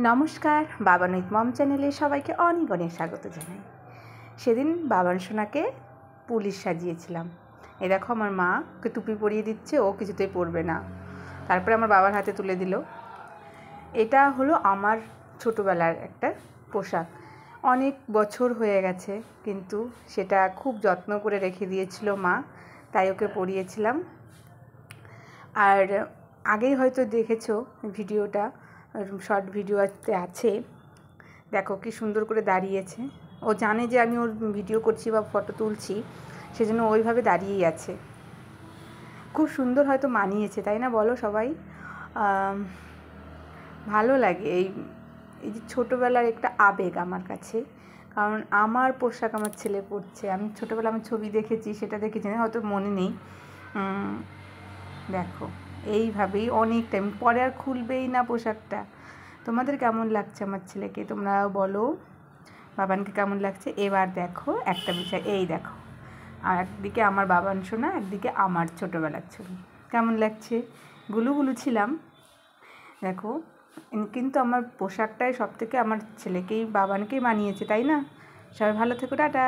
নমস্কার, বাবানুইত মম চ্যানেলে সবাইকে অনেক অনেক স্বাগত জানাই। সেদিন বাবান সোনাকে পুলিশ সাজিয়েছিলাম। এই দেখো আমার মা ওকে টুপি পরিয়ে দিচ্ছে, ও কিছুতেই পরবে না। তারপরে আমার বাবার হাতে তুলে দিল। এটা হলো আমার ছোটোবেলার একটা পোশাক। অনেক বছর হয়ে গেছে, কিন্তু সেটা খুব যত্ন করে রেখে দিয়েছিল মা, তাই ওকে পরিয়েছিলাম। আর আগেই হয়তো দেখেছো ভিডিওটা, শর্ট ভিডিওতে আছে। দেখো কি সুন্দর করে দাঁড়িয়েছে। ও জানে যে আমি ওর ভিডিও করছি বা ফটো তুলছি, সেজন্য ওইভাবে দাঁড়িয়েই আছে। খুব সুন্দর হয়তো মানিয়েছে, তাই না বলো সবাই? ভালো লাগে এই যে ছোটোবেলার একটা আবেগ আমার কাছে, কারণ আমার পোশাক আমার ছেলে পরছে। আমি ছোটোবেলা আমার ছবি দেখেছি, সেটা দেখেছি, হয়তো মনে নেই। দেখো এইভাবেই অনেক টাইম পরে আর খুলবেই না পোশাকটা। তোমাদের কেমন লাগছে আমার ছেলেকে তোমরা বলো, বাবানকে কেমন লাগছে? এবার দেখো একটা বিষয়, এই দেখো, আর একদিকে আমার বাবান সোনা, একদিকে আমার ছোটোবেলার ছবি। কেমন লাগছে? গুলুগুলু ছিলাম দেখো, কিন্তু আমার পোশাকটাই সব থেকে আমার ছেলেকেই বাবানকেই মানিয়েছে, তাই না? সবাই ভালো থেকো, টাটা।